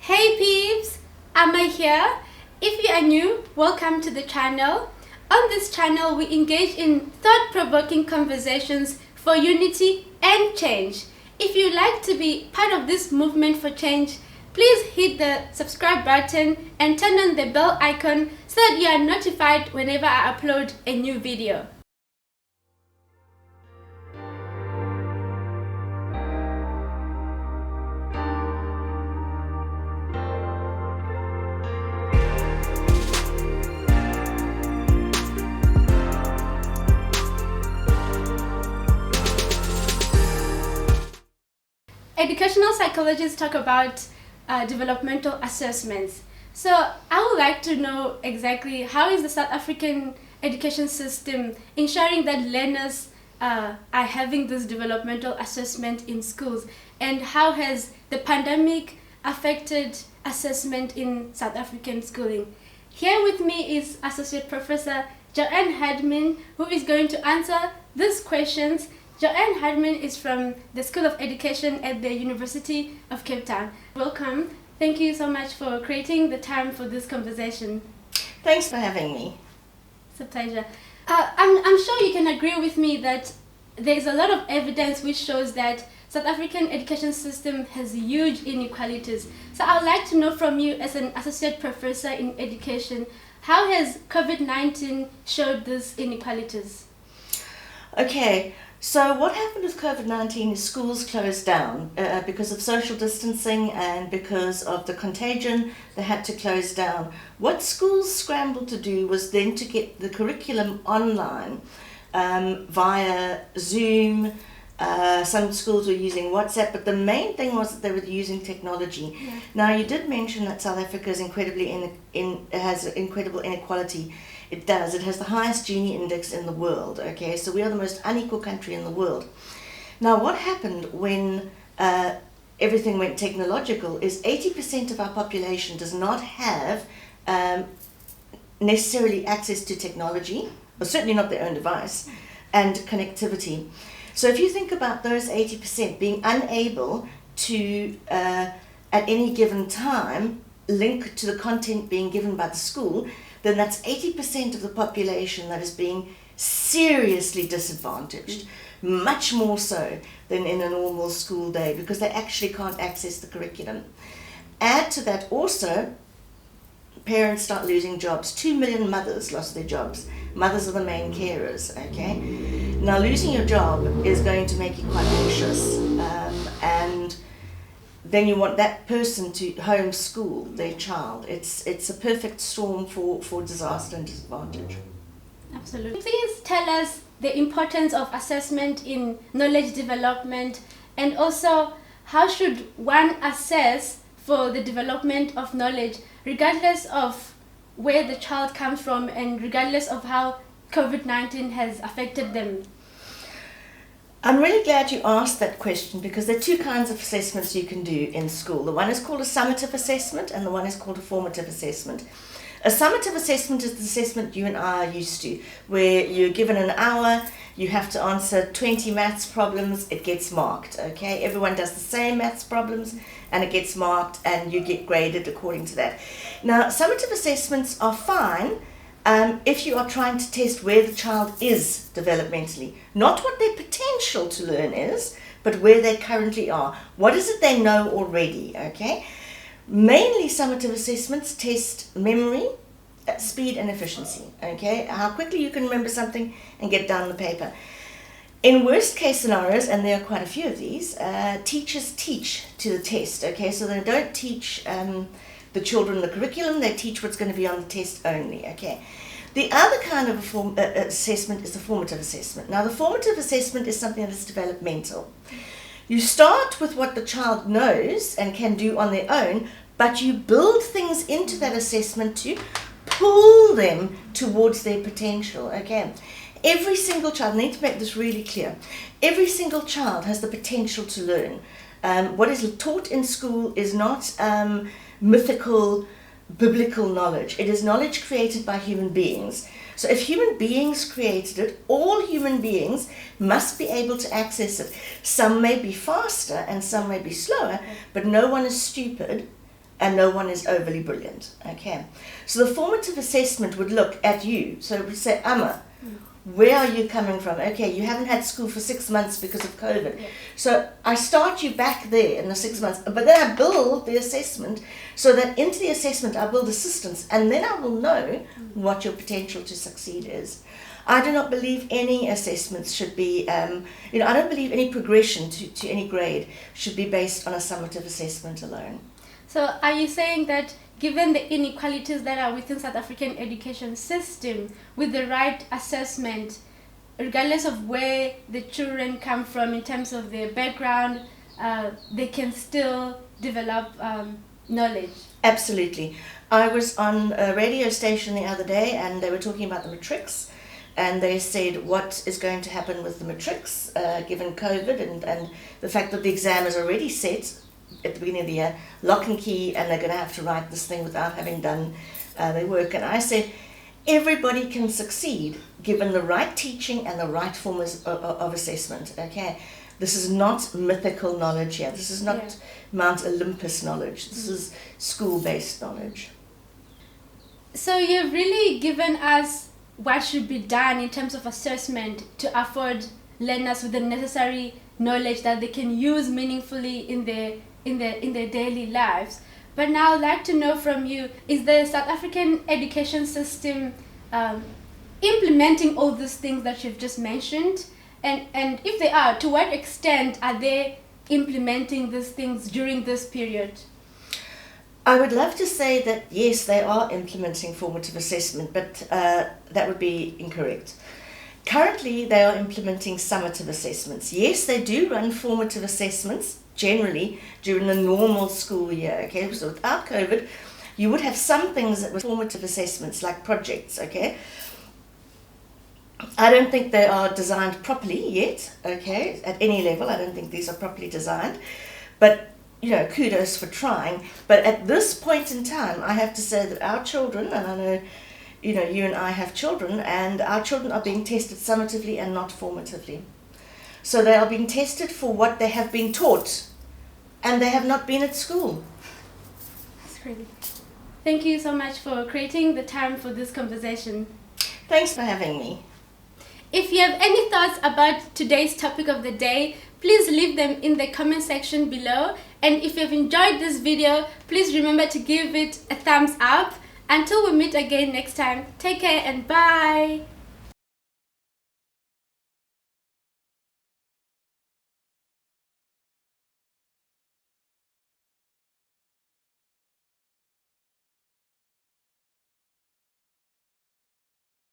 Hey peeps, Amma here. If you are new, welcome to the channel. On this channel, we engage in thought-provoking conversations for unity and change. If you'd like to be part of this movement for change, please hit the subscribe button and turn on the bell icon so that you are notified whenever I upload a new video. Educational psychologists talk about developmental assessments. So I would like to know exactly how is the South African education system ensuring that learners are having this developmental assessment in schools, and how has the pandemic affected assessment in South African schooling? Here with me is Associate Professor Joanne Hardman, who is going to answer these questions. Joanne Hardman is from the School of Education at the University of Cape Town. Welcome. Thank you so much for creating the time for this conversation. Thanks for having me. It's a pleasure. I'm sure you can agree with me that there's a lot of evidence which shows that South African education system has huge inequalities. So I would like to know from you, as an associate professor in education, how has COVID-19 showed these inequalities? Okay. So what happened with COVID-19 is schools closed down because of social distancing and because of the contagion. They had to close down. What schools scrambled to do was then to get the curriculum online via Zoom. Some schools were using WhatsApp, but the main thing was that they were using technology. Yeah. Now, you did mention that South Africa is has incredible inequality. It does. It has the highest Gini index in the world. Okay, so we are the most unequal country in the world. Now, what happened when everything went technological is 80% of our population does not have necessarily access to technology, or certainly not their own device, and connectivity. So if you think about those 80% being unable to, at any given time, link to the content being given by the school, then that's 80% of the population that is being seriously disadvantaged, much more so than in a normal school day, because they actually can't access the curriculum. Add to that also, parents start losing jobs. 2 million mothers lost their jobs. Mothers are the main carers, okay? Now, losing your job is going to make you quite anxious, and then you want that person to homeschool their child. It's a perfect storm for disaster and disadvantage. Absolutely. Please tell us the importance of assessment in knowledge development, and also how should one assess for the development of knowledge, regardless of where the child comes from and regardless of how COVID-19 has affected them? I'm really glad you asked that question, because there are two kinds of assessments you can do in school. The one is called a summative assessment and the one is called a formative assessment. A summative assessment is the assessment you and I are used to, where you're given an hour, you have to answer 20 maths problems, it gets marked, okay? Everyone does the same maths problems and it gets marked and you get graded according to that. Now, summative assessments are fine if you are trying to test where the child is developmentally, not what their potential to learn is, but where they currently are. What is it they know already, okay? Mainly summative assessments test memory, speed and efficiency, okay? How quickly you can remember something and get down the paper. In worst case scenarios, and there are quite a few of these, teachers teach to the test, okay? So they don't teach the children the curriculum, they teach what's going to be on the test only, okay? The other kind of assessment is the formative assessment. Now, the formative assessment is something that's developmental. You start with what the child knows and can do on their own, but you build things into that assessment to pull them towards their potential, okay? Every single child, I need to make this really clear, every single child has the potential to learn. What is taught in school is not mythical, biblical knowledge. It is knowledge created by human beings. So if human beings created it, all human beings must be able to access it. Some may be faster and some may be slower, but no one is stupid and no one is overly brilliant. Okay, so the formative assessment would look at you. So it would say, Amma, where are you coming from? Okay, you haven't had school for 6 months because of COVID. Yeah. So I start you back there in the 6 months, but then I build the assessment so that into the assessment I build assistance, and then I will know what your potential to succeed is. I do not believe any assessments should be, I don't believe any progression to any grade should be based on a summative assessment alone. So are you saying that given the inequalities that are within South African education system, with the right assessment, regardless of where the children come from in terms of their background, they can still develop knowledge? Absolutely. I was on a radio station the other day and they were talking about the matrics, and they said what is going to happen with the matrics given COVID and the fact that the exam is already set at the beginning of the year, lock and key, and they're going to have to write this thing without having done their work. And I said, everybody can succeed given the right teaching and the right forms of assessment. Okay, this is not mythical knowledge here. This is not Mount Olympus knowledge. This is school-based knowledge. So you've really given us what should be done in terms of assessment to afford learners with the necessary knowledge that they can use meaningfully in their daily lives. But now I'd like to know from you, is the South African education system implementing all these things that you've just mentioned? And if they are, to what extent are they implementing these things during this period? I would love to say that yes, they are implementing formative assessment, but that would be incorrect. Currently, they are implementing summative assessments. Yes, they do run formative assessments generally during the normal school year. Okay, so without COVID, you would have some things that were formative assessments like projects. Okay, I don't think they are designed properly yet. Okay, at any level, I don't think these are properly designed. But kudos for trying. But at this point in time, I have to say that our children, and I know you and I have children, and our children are being tested summatively and not formatively. So they are being tested for what they have been taught, and they have not been at school. That's great. Thank you so much for creating the time for this conversation. Thanks for having me. If you have any thoughts about today's topic of the day, please leave them in the comment section below. And if you've enjoyed this video, please remember to give it a thumbs up. Until we meet again next time, take care and bye!